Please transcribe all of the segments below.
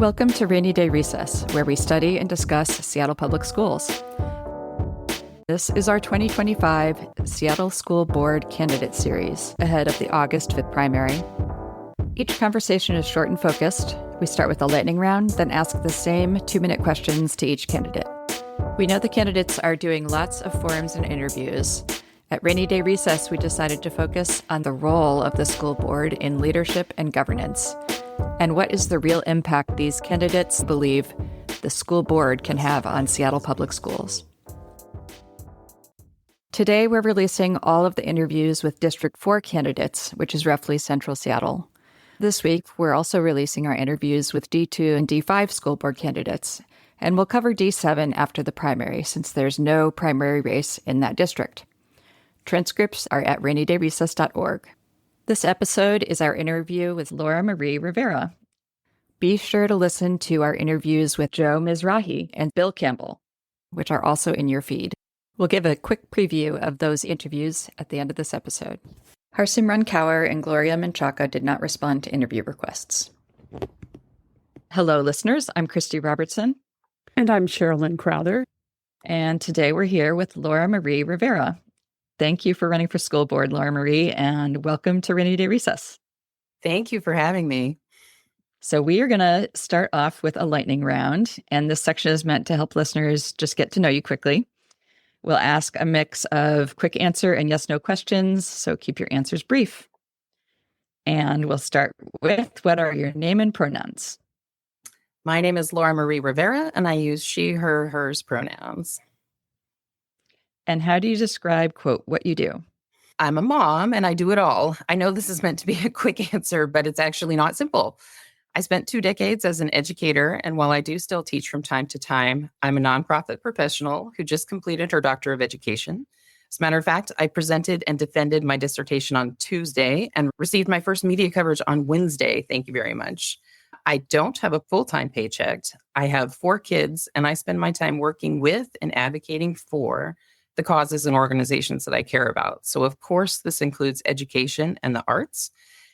Welcome to Rainy Day Recess, where we study and discuss Seattle Public Schools. This is our 2025 Seattle School Board Candidate Series, ahead of the August 5th primary. Each conversation is short and focused. We start with a lightning round, then ask the same 2-minute questions to each candidate. We know the candidates are doing lots of forums and interviews. At Rainy Day Recess, we decided to focus on the role of the school board in leadership and governance, and what is the real impact these candidates believe the school board can have on Seattle Public Schools. Today, we're releasing all of the interviews with District 4 candidates, which is roughly Central Seattle. This week, we're also releasing our interviews with D2 and D5 school board candidates, and we'll cover D7 after the primary, since there's no primary race in that district. Transcripts are at rainydayrecess.org. This episode is our interview with Laura Marie Rivera. Be sure to listen to our interviews with Mizrahi and Bill Campbell, which are also in your feed. We'll give a quick preview of those interviews at the end of this episode. Harsimran Kaur and Gloria Menchaca did not respond to interview requests. Hello, listeners. I'm Christie Robertson. And I'm Cherylynne Crowther. And today we're here with Laura Marie Rivera. Thank you for running for school board, Laura Marie, and welcome to Rainy Day Recess. Thank you for having me. So we are going to start off with a lightning round, and this section is meant to help listeners just get to know you quickly. We'll ask a mix of quick answer and yes/no questions, so keep your answers brief. And we'll start with, what are your name and pronouns? My name is Laura Marie Rivera, and I use she, her, hers pronouns. And how do you describe, quote, what you do? I'm a mom, and I do it all. I know this is meant to be a quick answer, but it's actually not simple. I spent 2 decades as an educator, and while I do still teach from time to time, I'm a nonprofit professional who just completed her Doctor of Education. As a matter of fact, I presented and defended my dissertation on Tuesday and received my first media coverage on Wednesday. Thank you very much. I don't have a full-time paycheck. I have 4 kids, and I spend my time working with and advocating for the causes and organizations that I care about. So, of course, this includes education and the arts.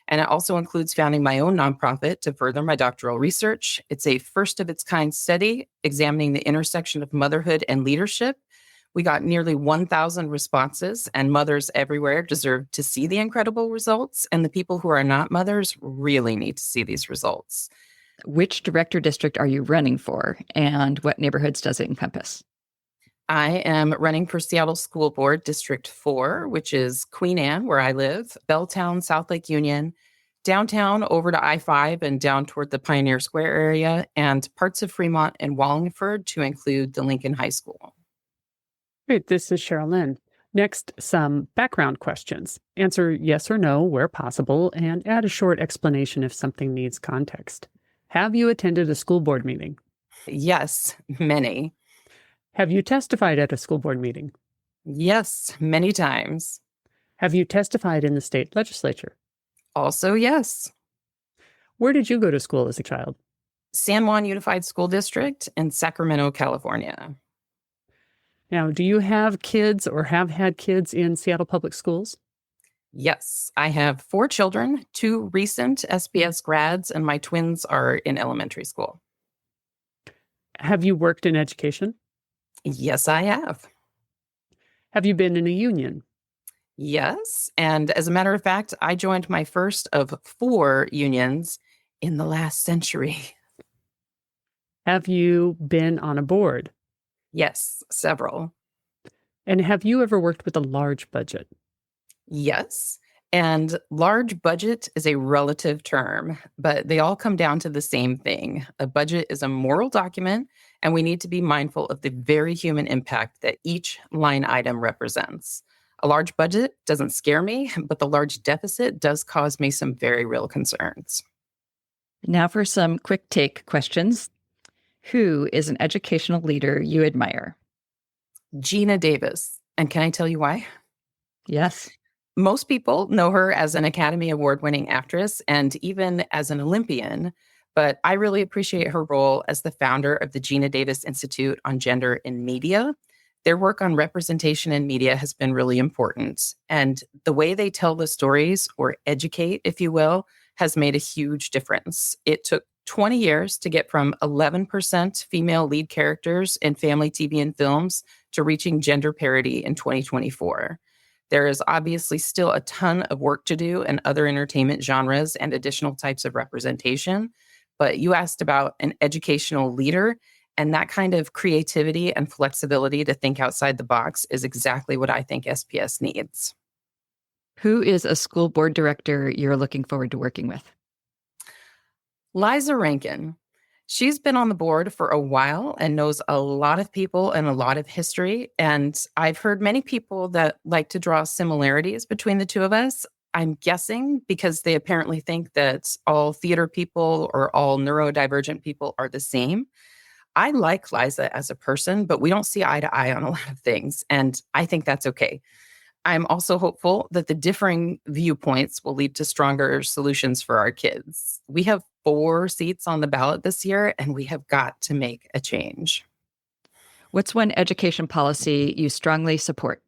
And it also includes founding my own nonprofit to further my doctoral research. It's a first-of-its-kind study examining the intersection of motherhood and leadership. We got nearly 1,000 responses, and mothers everywhere deserve to see the incredible results. And the people who are not mothers really need to see these results. Which director district are you running for, and what neighborhoods does it encompass? I am running for Seattle School Board District 4, which is Queen Anne, where I live, Belltown, South Lake Union, downtown over to I-5 and down toward the Pioneer Square area, and parts of Fremont and Wallingford to include the Lincoln High School. Great, this is Cherylynne. Next, some background questions. Answer yes or no where possible, and add a short explanation if something needs context. Have you attended a school board meeting? Yes, many. Have you testified at a school board meeting? Yes, many times. Have you testified in the state legislature? Also, yes. Where did you go to school as a child? San Juan Unified School District in Sacramento, California. Now, do you have kids or have had kids in Seattle Public Schools? Yes, I have 4 children, 2 recent SPS grads, and my twins are in elementary school. Have you worked in education? Yes, I have. Have you been in a union? Yes, and as a matter of fact, I joined my first of 4 unions in the last century. Have you been on a board? Yes, several. And have you ever worked with a large budget? Yes, and large budget is a relative term, but they all come down to the same thing. A budget is a moral document, and we need to be mindful of the very human impact that each line item represents. A large budget doesn't scare me, but the large deficit does cause me some very real concerns. Now for some quick take questions. Who is an educational leader you admire? Gina Davis. And can I tell you why? Yes. Most people know her as an Academy Award-winning actress and even as an Olympian, but I really appreciate her role as the founder of the Gina Davis Institute on Gender in Media. Their work on representation in media has been really important, and the way they tell the stories, or educate, if you will, has made a huge difference. It took 20 years to get from 11% female lead characters in family TV and films to reaching gender parity in 2024. There is obviously still a ton of work to do in other entertainment genres and additional types of representation. But you asked about an educational leader, and that kind of creativity and flexibility to think outside the box is exactly what I think SPS needs. Who is a school board director you're looking forward to working with? Liza Rankin. She's been on the board for a while and knows a lot of people and a lot of history. And I've heard many people that like to draw similarities between the two of us. I'm guessing because they apparently think that all theater people or all neurodivergent people are the same. I like Liza as a person, but we don't see eye to eye on a lot of things. And I think that's okay. I'm also hopeful that the differing viewpoints will lead to stronger solutions for our kids. We have 4 seats on the ballot this year, and we have got to make a change. What's one education policy you strongly support?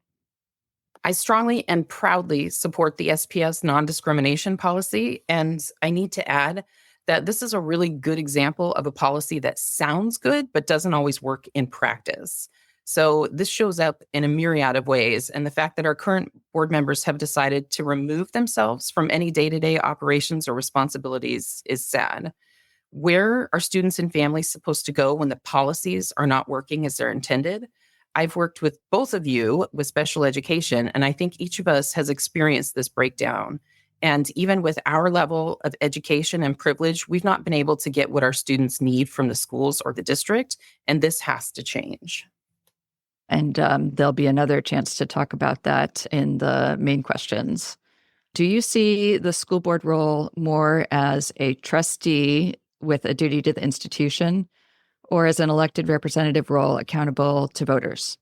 I strongly and proudly support the SPS non-discrimination policy, and I need to add that this is a really good example of a policy that sounds good, but doesn't always work in practice. So this shows up in a myriad of ways. And the fact that our current board members have decided to remove themselves from any day-to-day operations or responsibilities is sad. Where are students and families supposed to go when the policies are not working as they're intended? I've worked with both of you with special education, and I think each of us has experienced this breakdown. And even with our level of education and privilege, we've not been able to get what our students need from the schools or the district, and this has to change. And there'll be another chance to talk about that in the main questions. Do you see the school board role more as a trustee with a duty to the institution, or as an elected representative role accountable to voters?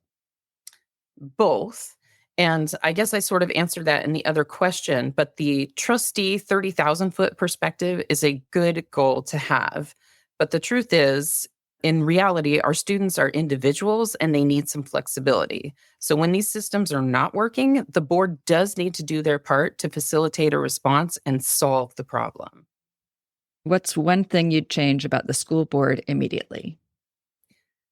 Both. And I guess I sort of answered that in the other question, but the trustee 30,000-foot perspective is a good goal to have. But the truth is, in reality, our students are individuals and they need some flexibility. So when these systems are not working, the board does need to do their part to facilitate a response and solve the problem. What's one thing you'd change about the school board immediately?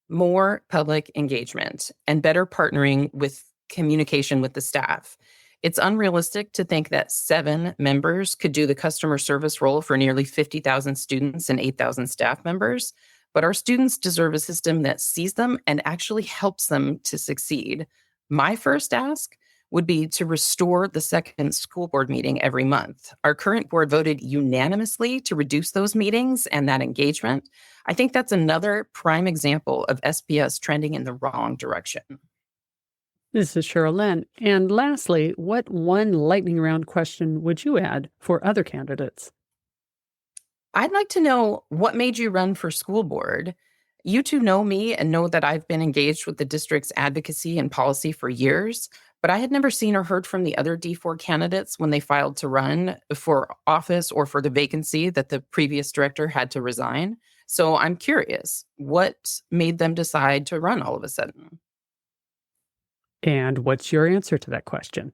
More public engagement and better partnering with communication with the staff. It's unrealistic to think that 7 members could do the customer service role for nearly 50,000 students and 8,000 staff members. But our students deserve a system that sees them and actually helps them to succeed. My first ask would be to restore the second school board meeting every month. Our current board voted unanimously to reduce those meetings and that engagement. I think that's another prime example of SPS trending in the wrong direction. This is Cherylynne. And lastly, what one lightning round question would you add for other candidates? I'd like to know what made you run for school board. You two know me and know that I've been engaged with the district's advocacy and policy for years, but I had never seen or heard from the other D4 candidates when they filed to run for office or for the vacancy that the previous director had to resign. So I'm curious, what made them decide to run all of a sudden? And what's your answer to that question?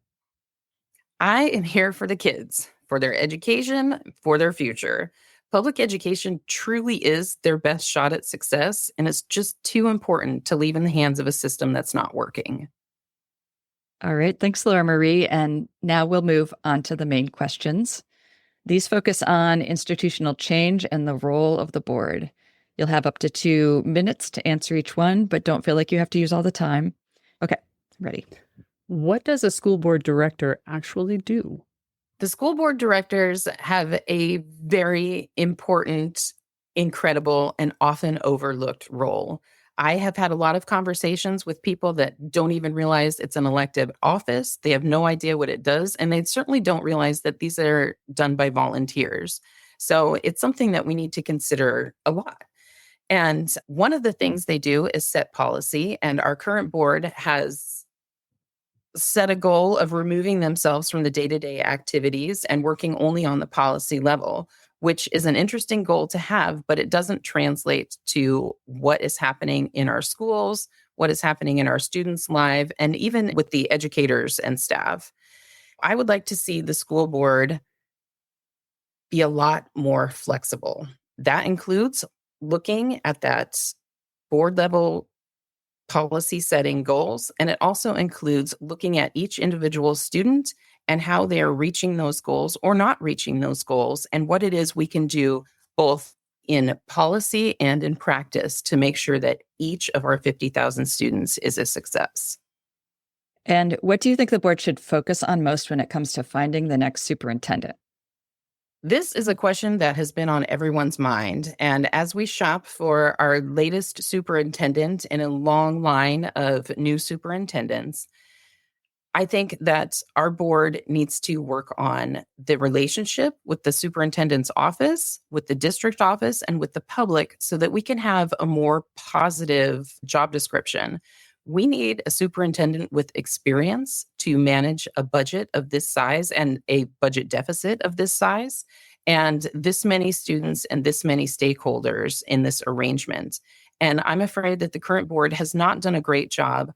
I am here for the kids, for their education, for their future. Public education truly is their best shot at success, and it's just too important to leave in the hands of a system that's not working. All right. Thanks, Laura Marie. And now we'll move on to the main questions. These focus on institutional change and the role of the board. You'll have up to 2 minutes to answer each one, but don't feel like you have to use all the time. Okay, ready. What does a school board director actually do? The school board directors have a very important, incredible, and often overlooked role. I have had a lot of conversations with people that don't even realize it's an elected office. They have no idea what it does, and they certainly don't realize that these are done by volunteers. So it's something that we need to consider a lot. And one of the things they do is set policy, and our current board has set a goal of removing themselves from the day-to-day activities and working only on the policy level, which is an interesting goal to have, but it doesn't translate to what is happening in our schools, what is happening in our students' lives, and even with the educators and staff. I would like to see the school board be a lot more flexible. that includes looking at that board level policy setting goals. And it also includes looking at each individual student and how they are reaching those goals or not reaching those goals, and what it is we can do both in policy and in practice to make sure that each of our 50,000 students is a success. And what do you think the board should focus on most when it comes to finding the next superintendent? This is a question that has been on everyone's mind. And as we shop for our latest superintendent in a long line of new superintendents, I think that our board needs to work on the relationship with the superintendent's office, with the district office, and with the public so that we can have a more positive job description. We need a superintendent with experience to manage a budget of this size and a budget deficit of this size, and this many students and this many stakeholders in this arrangement. And I'm afraid that the current board has not done a great job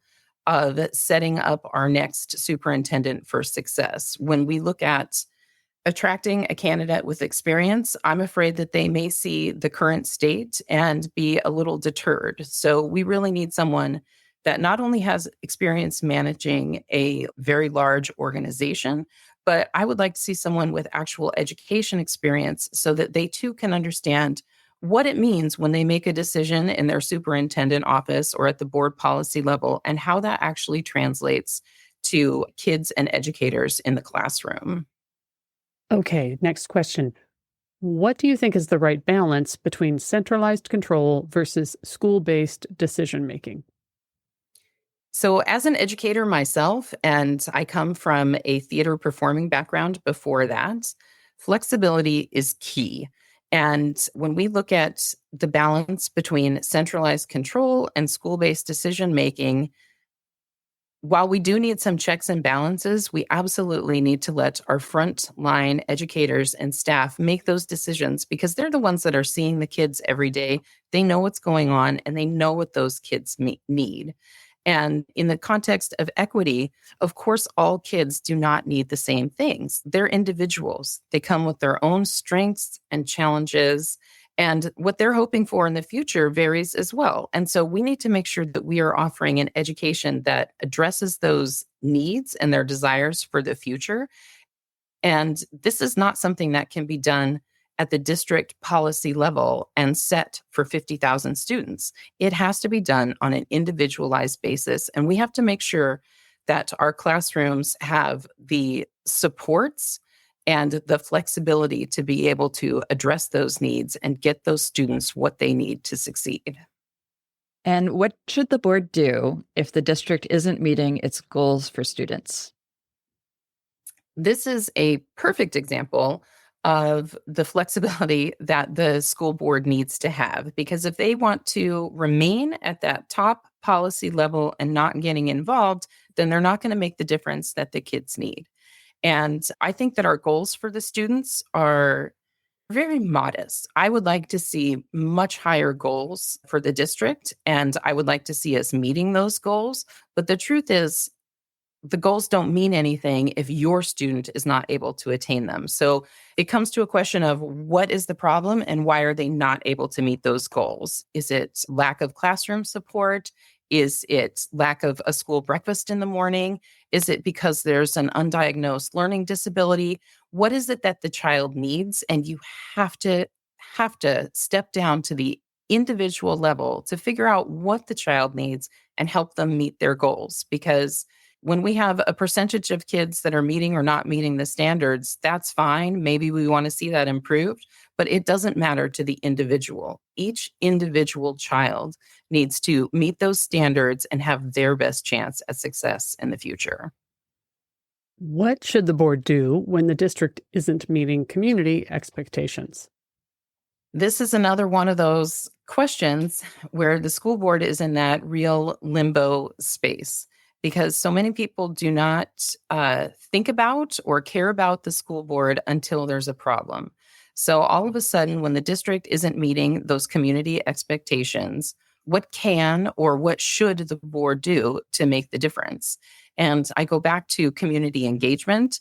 of setting up our next superintendent for success. When we look at attracting a candidate with experience, I'm afraid that they may see the current state and be a little deterred. So we really need someone that not only has experience managing a very large organization, but I would like to see someone with actual education experience so that they too can understand what it means when they make a decision in their superintendent office or at the board policy level, and how that actually translates to kids and educators in the classroom. Okay, next question. What do you think is the right balance between centralized control versus school-based decision-making? So, as an educator myself, and I come from a theater performing background before that, flexibility is key. And when we look at the balance between centralized control and school-based decision making, while we do need some checks and balances, we absolutely need to let our frontline educators and staff make those decisions, because they're the ones that are seeing the kids every day. They know what's going on and they know what those kids need. And in the context of equity, of course, all kids do not need the same things. They're individuals. They come with their own strengths and challenges, and what they're hoping for in the future varies as well. And so we need to make sure that we are offering an education that addresses those needs and their desires for the future. And this is not something that can be done at the district policy level and set for 50,000 students. It has to be done on an individualized basis. And we have to make sure that our classrooms have the supports and the flexibility to be able to address those needs and get those students what they need to succeed. And what should the board do if the district isn't meeting its goals for students? This is a perfect example of the flexibility that the school board needs to have, because if they want to remain at that top policy level and not getting involved, then they're not going to make the difference that the kids need. And I think that our goals for the students are very modest. I would like to see much higher goals for the district, and I would like to see us meeting those goals. But the truth is, the goals don't mean anything if your student is not able to attain them. So it comes to a question of what is the problem and why are they not able to meet those goals? Is it lack of classroom support? Is it lack of a school breakfast in the morning? Is it because there's an undiagnosed learning disability? What is it that the child needs? And you have to step down to the individual level to figure out what the child needs and help them meet their goals. Because when we have a percentage of kids that are meeting or not meeting the standards, that's fine. Maybe we want to see that improved, but it doesn't matter to the individual. Each individual child needs to meet those standards and have their best chance at success in the future. What should the board do when the district isn't meeting community expectations? This is another one of those questions where the school board is in that real limbo space, because so many people do not think about or care about the school board until there's a problem. So all of a sudden, when the district isn't meeting those community expectations, what can or what should the board do to make the difference? And I go back to community engagement.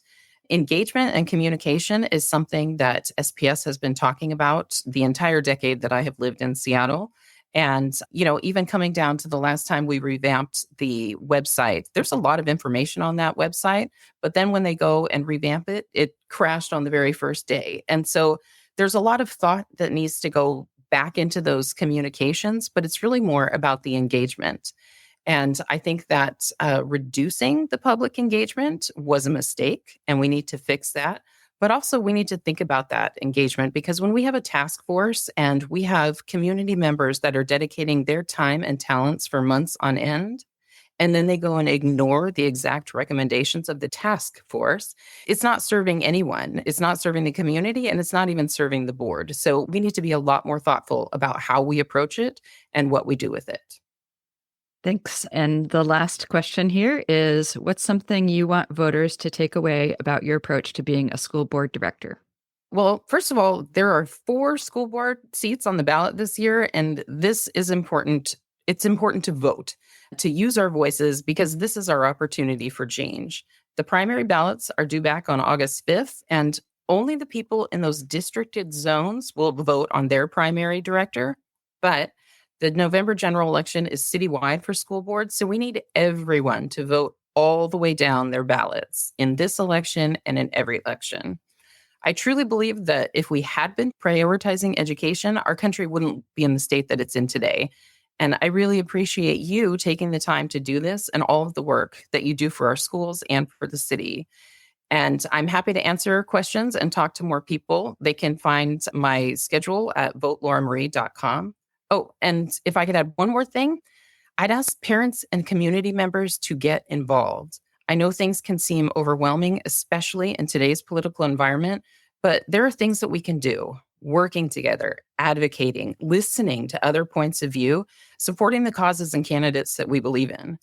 Engagement and communication is something that SPS has been talking about the entire decade that I have lived in Seattle. And, even coming down to the last time we revamped the website, there's a lot of information on that website. But then when they go and revamp it, it crashed on the very first day. And so there's a lot of thought that needs to go back into those communications, but it's really more about the engagement. And I think that reducing the public engagement was a mistake, and we need to fix that. But also, we need to think about that engagement, because when we have a task force and we have community members that are dedicating their time and talents for months on end, and then they go and ignore the exact recommendations of the task force, it's not serving anyone. It's not serving the community, and it's not even serving the board. So we need to be a lot more thoughtful about how we approach it and what we do with it. Thanks. And the last question here is, what's something you want voters to take away about your approach to being a school board director? Well, first of all, there are 4 school board seats on the ballot this year, and this is important. It's important to vote, to use our voices, because this is our opportunity for change. The primary ballots are due back on August 5th, and only the people in those districted zones will vote on their primary director. But the November general election is citywide for school boards, so we need everyone to vote all the way down their ballots in this election and in every election. I truly believe that if we had been prioritizing education, our country wouldn't be in the state that it's in today. And I really appreciate you taking the time to do this and all of the work that you do for our schools and for the city. And I'm happy to answer questions and talk to more people. They can find my schedule at votelauramariee.com. Oh, and if I could add one more thing, I'd ask parents and community members to get involved. I know things can seem overwhelming, especially in today's political environment, but there are things that we can do. Working together, advocating, listening to other points of view, supporting the causes and candidates that we believe in.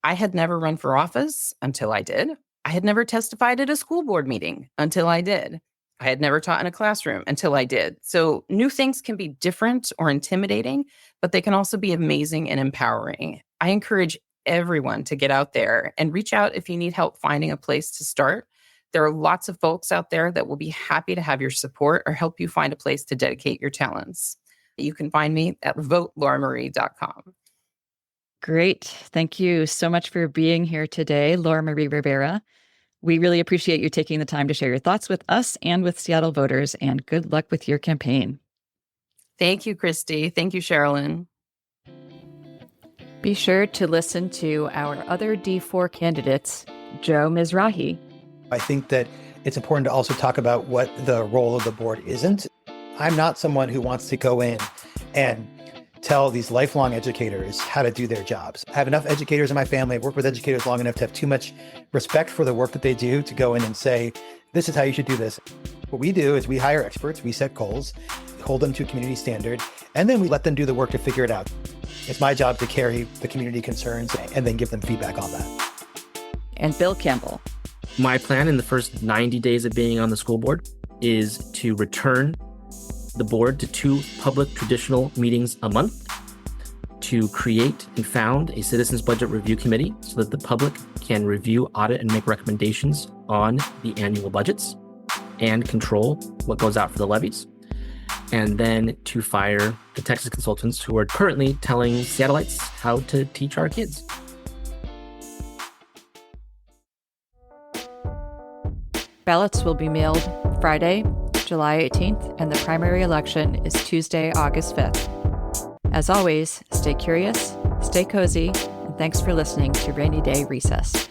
I had never run for office until I did. I had never testified at a school board meeting until I did. I had never taught in a classroom until I did. So new things can be different or intimidating, but they can also be amazing and empowering. I encourage everyone to get out there and reach out if you need help finding a place to start. There are lots of folks out there that will be happy to have your support or help you find a place to dedicate your talents. You can find me at votelauramariee.com. Great. Thank you so much for being here today, Laura Marie Rivera. We really appreciate you taking the time to share your thoughts with us and with Seattle voters, and good luck with your campaign. Thank you, Christie. Thank you, Cherylynne. Be sure to listen to our other D4 candidates, Joe Mizrahi. I think that it's important to also talk about what the role of the board isn't. I'm not someone who wants to go in and tell these lifelong educators how to do their jobs. I have enough educators in my family. I've worked with educators long enough to have too much respect for the work that they do to go in and say, this is how you should do this. What we do is we hire experts, we set goals, hold them to a community standard, and then we let them do the work to figure it out. It's my job to carry the community concerns and then give them feedback on that. And Bill Campbell. My plan in the first 90 days of being on the school board is to return the board to 2 public traditional meetings a month, to create and found a citizens budget review committee so that the public can review, audit, and make recommendations on the annual budgets and control what goes out for the levies, and then to fire the Texas consultants who are currently telling Seattleites how to teach our kids. Ballots will be mailed Friday, July 18th, and the primary election is Tuesday, August 5th. As always, stay curious, stay cozy, and thanks for listening to Rainy Day Recess.